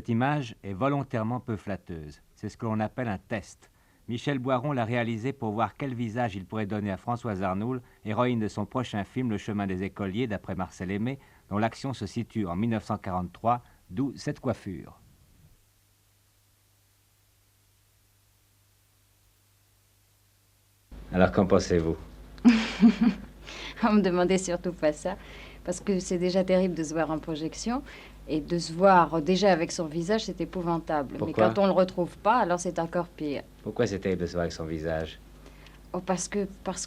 Cette image est volontairement peu flatteuse. C'est ce que l'on appelle un test. Michel Boiron l'a réalisé pour voir quel visage il pourrait donner à Françoise Arnoul, héroïne de son prochain film Le chemin des écoliers, d'après Marcel Aimé, dont l'action se situe en 1943, d'où cette coiffure. Alors, qu'en pensez-vous? On me demandait surtout pas ça, parce que c'est déjà terrible de se voir en projection, et de se voir déjà avec son visage, c'est épouvantable. Pourquoi? Mais quand on le retrouve pas, alors c'est encore pire. Pourquoi c'est terrible de se voir avec son visage? Oh, parce que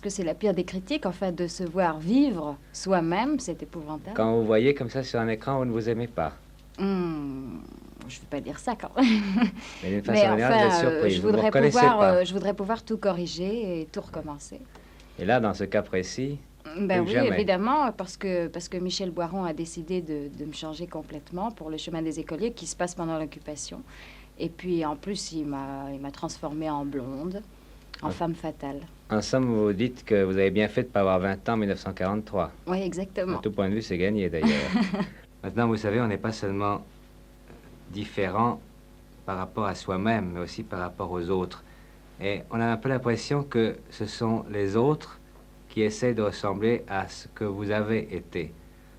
c'est la pire des critiques, en fait, de se voir vivre soi-même, c'est épouvantable. Quand vous voyez comme ça sur un écran, vous ne vous aimez pas? Je ne vais pas dire ça quand même. Mais d'une façon Mais générale, vous êtes enfin, surprise. Vous ne vous reconnaissez pas. je voudrais pouvoir tout corriger et tout recommencer. Et là, dans ce cas précis, Ben plus oui, jamais. évidemment, parce que Michel Boiron a décidé de me changer complètement pour le chemin des écoliers qui se passe pendant l'occupation. Et puis, en plus, il m'a transformée en blonde, en femme fatale. En somme, vous dites que vous avez bien fait de ne pas avoir 20 ans en 1943. Oui, exactement. De tout point de vue, c'est gagné d'ailleurs. Maintenant, vous savez, on n'est pas seulement différent par rapport à soi-même, mais aussi par rapport aux autres. Et on a un peu l'impression que ce sont les autres qui essaient de ressembler à ce que vous avez été.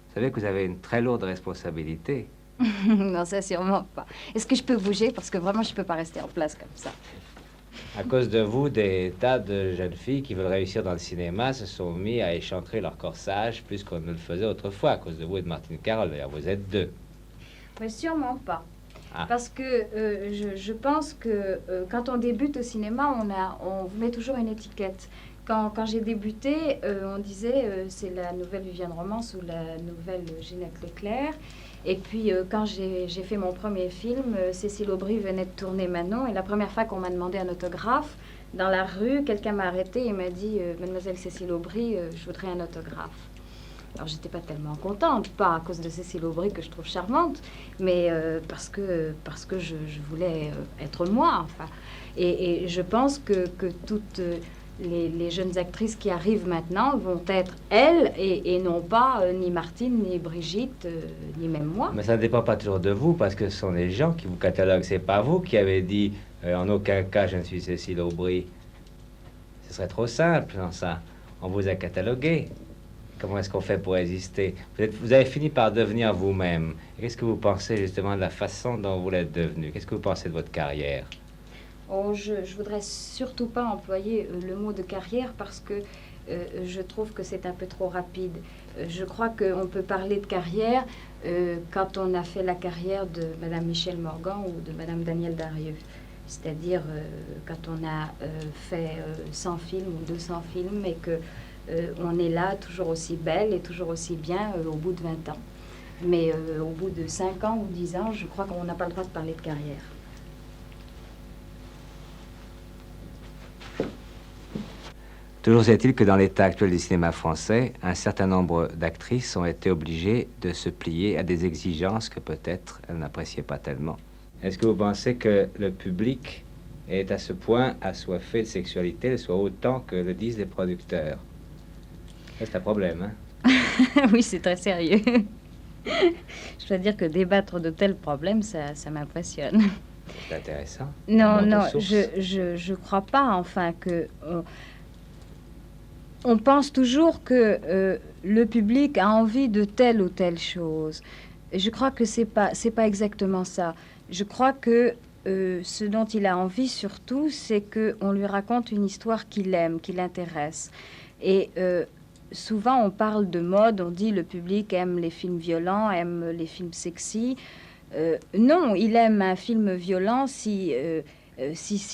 Vous savez que vous avez une très lourde responsabilité. Non, ça, sûrement pas. Est-ce que je peux bouger? Parce que vraiment, je ne peux pas rester en place comme ça. À cause de vous, des tas de jeunes filles qui veulent réussir dans le cinéma se sont mis à échancrer leur corsage plus qu'on ne le faisait autrefois. À cause de vous et de Martine Carole, d'ailleurs, vous êtes deux. Mais sûrement pas. Ah. Parce que je pense que quand on débute au cinéma, on vous met toujours une étiquette. Quand j'ai débuté, on disait c'est la nouvelle Viviane Romance ou la nouvelle Ginette Leclerc. Et puis quand j'ai fait mon premier film, Cécile Aubry venait de tourner Manon. Et la première fois qu'on m'a demandé un autographe, dans la rue, quelqu'un m'a arrêté et m'a dit Mademoiselle Cécile Aubry, je voudrais un autographe. Alors, j'étais pas tellement contente, pas à cause de Cécile Aubry que je trouve charmante, mais parce que je voulais être moi, enfin. Et je pense que toutes les jeunes actrices qui arrivent maintenant vont être elles et non pas ni Martine, ni Brigitte, ni même moi. Mais ça ne dépend pas toujours de vous, parce que ce sont les gens qui vous cataloguent. C'est pas vous qui avez dit en aucun cas je ne suis Cécile Aubry. Ce serait trop simple, dans ça. On vous a catalogué. Comment est-ce qu'on fait pour exister? Vous avez fini par devenir vous-même. Qu'est-ce que vous pensez justement de la façon dont vous l'êtes devenu? Qu'est-ce que vous pensez de votre carrière? Oh, je voudrais surtout pas employer le mot de carrière parce que je trouve que c'est un peu trop rapide. Je crois qu'on peut parler de carrière quand on a fait la carrière de Madame Michel Morgan ou de Madame Danielle Darieux. C'est-à-dire quand on a fait 100 films ou 200 films et que on est là toujours aussi belle et toujours aussi bien au bout de 20 ans. Mais au bout de 5 ans ou 10 ans, je crois qu'on n'a pas le droit de parler de carrière. Toujours est-il que dans l'état actuel du cinéma français, un certain nombre d'actrices ont été obligées de se plier à des exigences que peut-être elles n'appréciaient pas tellement. Est-ce que vous pensez que le public est à ce point assoiffé de sexualité, soit autant que le disent les producteurs? C'est un problème, hein? Oui, c'est très sérieux. Je dois dire que débattre de tels problèmes, ça m'impressionne. C'est intéressant. Non, je crois pas, enfin, que... On pense toujours que le public a envie de telle ou telle chose. Et je crois que c'est pas exactement ça. Je crois que ce dont il a envie surtout, c'est qu'on lui raconte une histoire qu'il aime, qui l'intéresse. Et souvent, on parle de mode, on dit le public aime les films violents, aime les films sexy. Non, il aime un film violent si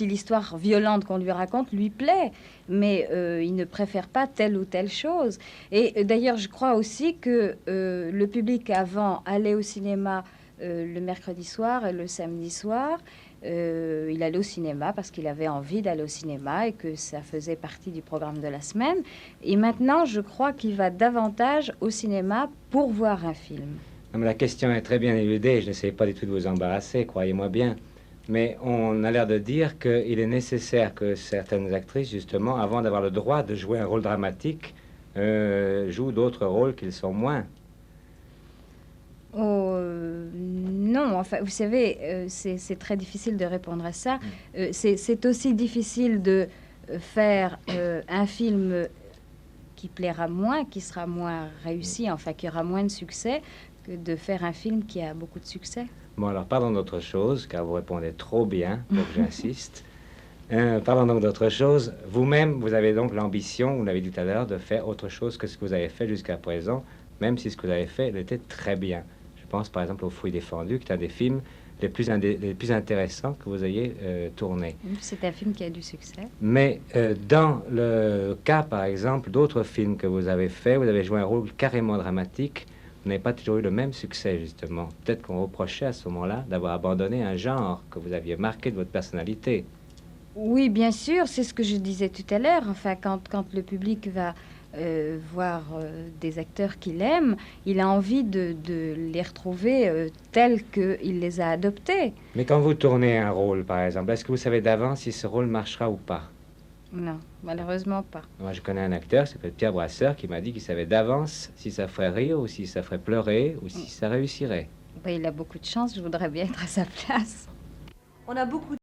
l'histoire violente qu'on lui raconte lui plaît, mais il ne préfère pas telle ou telle chose. Et d'ailleurs, je crois aussi que le public avant allait au cinéma le mercredi soir et le samedi soir. Il allait au cinéma parce qu'il avait envie d'aller au cinéma et que ça faisait partie du programme de la semaine. Et maintenant, je crois qu'il va davantage au cinéma pour voir un film. Non, mais la question est très bien éludée. Je n'essaie pas du tout de vous embarrasser, croyez-moi bien. Mais on a l'air de dire qu'il est nécessaire que certaines actrices, justement, avant d'avoir le droit de jouer un rôle dramatique, jouent d'autres rôles qu'ils sont moins. Oh, non, enfin, vous savez, c'est très difficile de répondre à ça. C'est aussi difficile de faire un film qui plaira moins, qui sera moins réussi, enfin, qui aura moins de succès, que de faire un film qui a beaucoup de succès. Bon, alors parlons d'autre chose, car vous répondez trop bien pour que j'insiste. Parlons donc d'autre chose. Vous-même, vous avez donc l'ambition, vous l'avez dit tout à l'heure, de faire autre chose que ce que vous avez fait jusqu'à présent, même si ce que vous avez fait était très bien. Je pense par exemple au Fruits défendus, qui est un des films les plus intéressants que vous ayez tourné. C'est un film qui a du succès. Mais dans le cas, par exemple, d'autres films que vous avez faits, vous avez joué un rôle carrément dramatique. Vous n'avez pas toujours eu le même succès, justement. Peut-être qu'on reprochait à ce moment-là d'avoir abandonné un genre que vous aviez marqué de votre personnalité. Oui, bien sûr, c'est ce que je disais tout à l'heure. Enfin, quand le public va voir des acteurs qu'il aime, il a envie de les retrouver tels qu'il les a adoptés. Mais quand vous tournez un rôle, par exemple, est-ce que vous savez d'avance si ce rôle marchera ou pas? Non, malheureusement pas. Moi, je connais un acteur qui s'appelle Pierre Brasseur qui m'a dit qu'il savait d'avance si ça ferait rire ou si ça ferait pleurer ou si ça réussirait. Ben, il a beaucoup de chance, je voudrais bien être à sa place. On a beaucoup